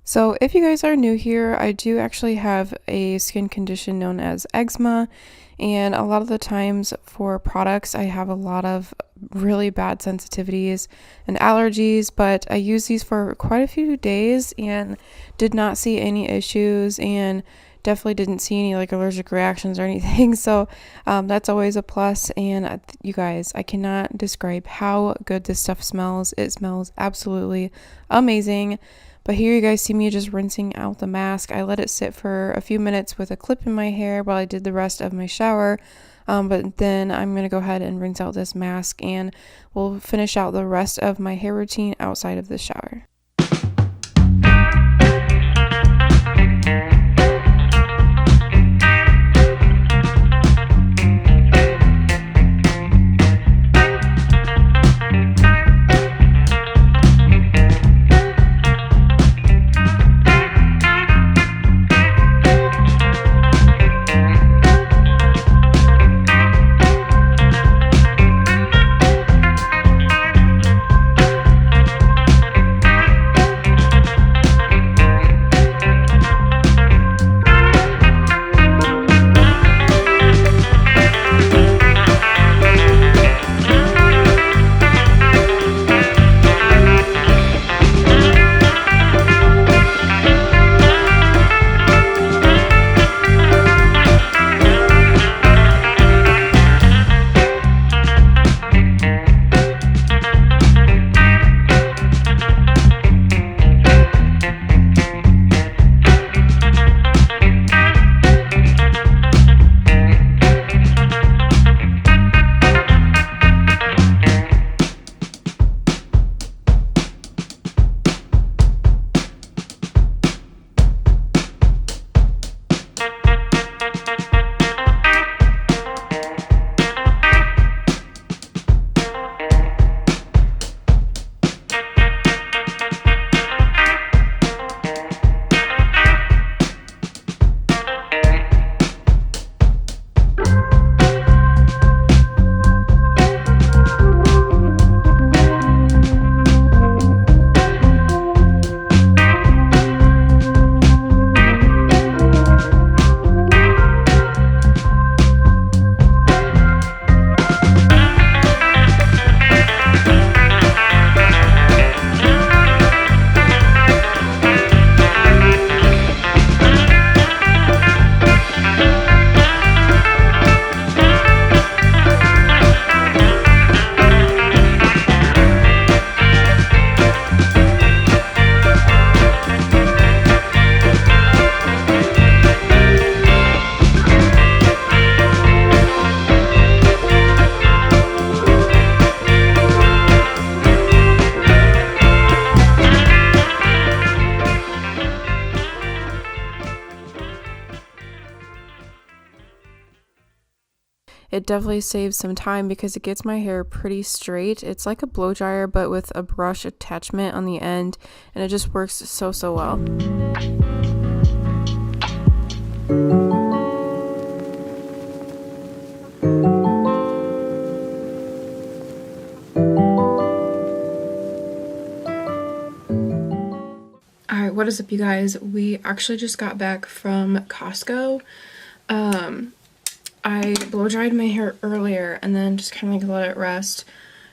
So if you guys are new here, I do actually have a skin condition known as eczema, and a lot of the times for products I have a lot of really bad sensitivities and allergies, but I used these for quite a few days and did not see any issues and definitely didn't see any like allergic reactions or anything. So that's always a plus. And you guys, I cannot describe how good this stuff smells. It smells absolutely amazing. But here you guys see me just rinsing out the mask. I let it sit for a few minutes with a clip in my hair while I did the rest of my shower. But then I'm going to go ahead and rinse out this mask and we'll finish out the rest of my hair routine outside of the shower. It definitely saves some time because it gets my hair pretty straight. It's like a blow dryer but with a brush attachment on the end, and it just works so well. Alright, what is up you guys? We actually just got back from Costco. I blow dried my hair earlier and then just kind of like let it rest.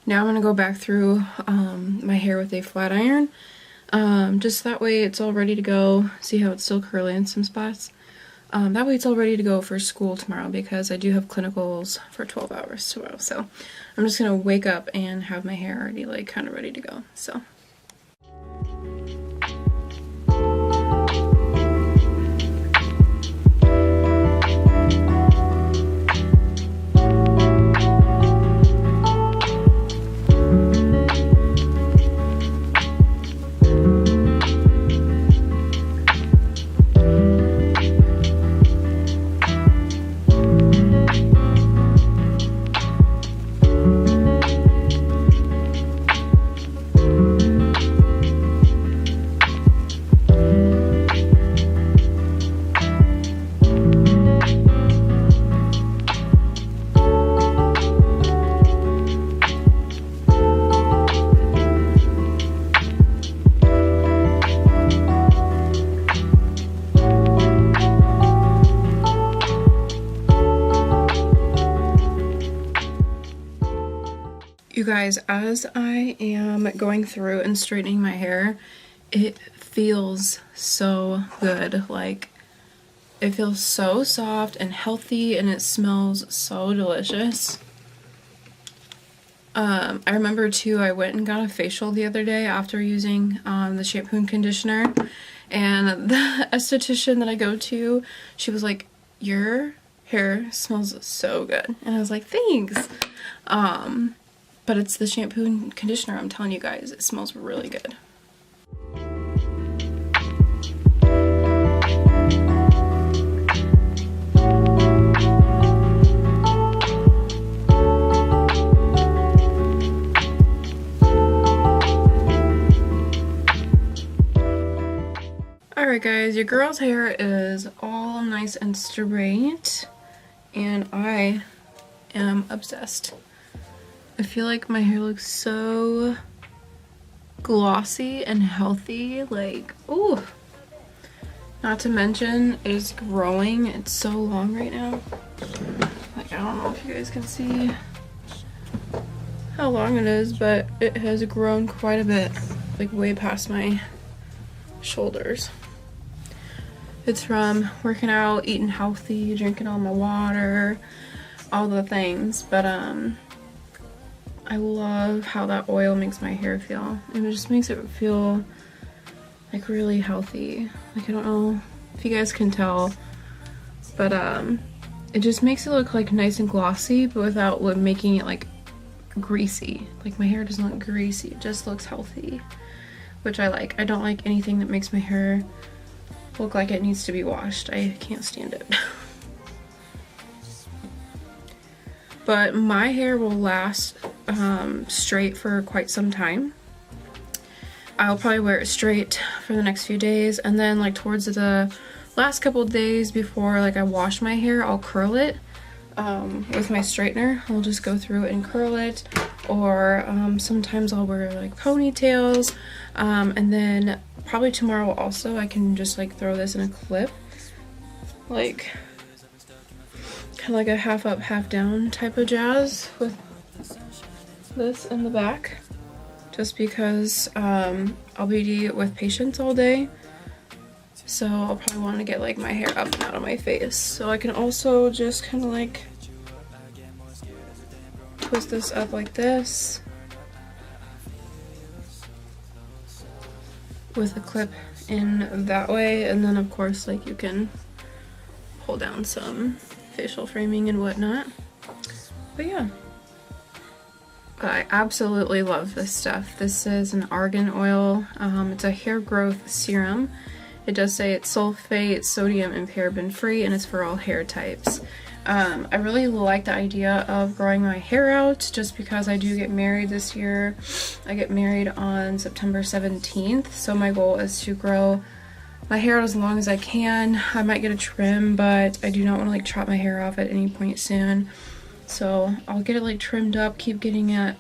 Now I'm going to go back through my hair with a flat iron. Just that way it's all ready to go. See how it's still curly in some spots? That way it's all ready to go for school tomorrow because I do have clinicals for 12 hours tomorrow. So I'm just going to wake up and have my hair already like kind of ready to go. So. You guys, as I am going through and straightening my hair, it feels so good. Like, it feels so soft and healthy, and it smells so delicious. I remember too, I went and got a facial the other day after using the shampoo and conditioner, and the esthetician that I go to, she was like, your hair smells so good. And I was like, thanks. But it's the shampoo and conditioner, I'm telling you guys, it smells really good. Alright guys, your girl's hair is all nice and straight, and I am obsessed. I feel like my hair looks so glossy and healthy, like, ooh. Not to mention, it is growing. It's so long right now. Like, I don't know if you guys can see how long it is, but it has grown quite a bit, like way past my shoulders. It's from working out, eating healthy, drinking all my water, all the things, but I love how that oil makes my hair feel. It just makes it feel like really healthy. Like, I don't know if you guys can tell, but it just makes it look like nice and glossy, but without making it like greasy. Like, my hair doesn't look greasy, it just looks healthy, which I like. I don't like anything that makes my hair look like it needs to be washed. I can't stand it. But my hair will last straight for quite some time. I'll probably wear it straight for the next few days, and then like towards the last couple of days before like I wash my hair, I'll curl it with my straightener. I'll just go through and curl it, or sometimes I'll wear like ponytails, and then probably tomorrow also I can just like throw this in a clip, like kind of like a half up half down type of jazz with this in the back, just because I'll be with patients all day, so I'll probably want to get like my hair up and out of my face. So I can also just kind of like twist this up like this with a clip in that way, and then of course like you can pull down some facial framing and whatnot. But yeah, I absolutely love this stuff. This is an Argan Oil. It's a hair growth serum. It does say it's sulfate, sodium, and paraben free, and it's for all hair types. I really like the idea of growing my hair out, just because I do get married this year. I get married on September 17th, so my goal is to grow my hair out as long as I can. I might get a trim, but I do not want to like chop my hair off at any point soon. So I'll get it like trimmed up, keep getting it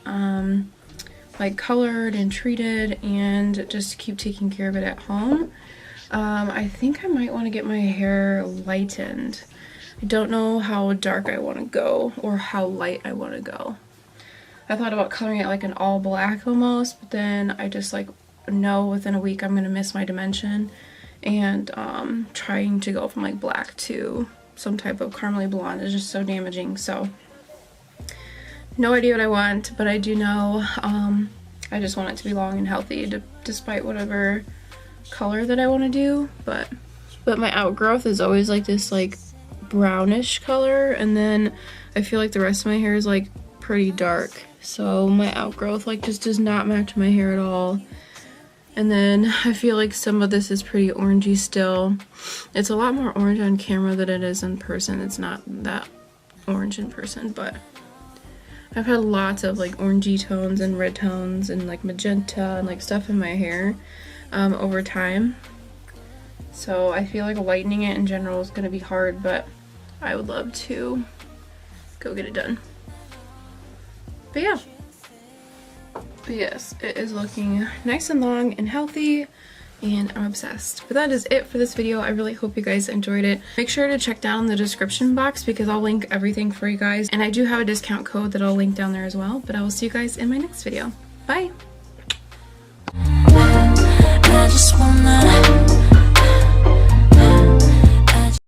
like colored and treated, and just keep taking care of it at home. I think I might want to get my hair lightened. I don't know how dark I want to go or how light I want to go. I thought about coloring it like an all black almost, but then I just like know within a week I'm going to miss my dimension, and trying to go from like black to some type of caramely blonde is just so damaging. So no idea what I want, but I do know I just want it to be long and healthy, despite whatever color that I want to do. But my outgrowth is always like this like brownish color, and then I feel like the rest of my hair is like pretty dark, so my outgrowth like just does not match my hair at all. And then I feel like some of this is pretty orangey still. It's a lot more orange on camera than it is in person. It's not that orange in person, but I've had lots of like orangey tones and red tones and like magenta and like stuff in my hair over time. So I feel like lightening it in general is going to be hard, but I would love to go get it done. But yeah. But yes, it is looking nice and long and healthy. and I'm obsessed. But that is it for this video. I really hope you guys enjoyed it. Make sure to check down the description box because I'll link everything for you guys, and I do have a discount code that I'll link down there as well. But I will see you guys in my next video. Bye!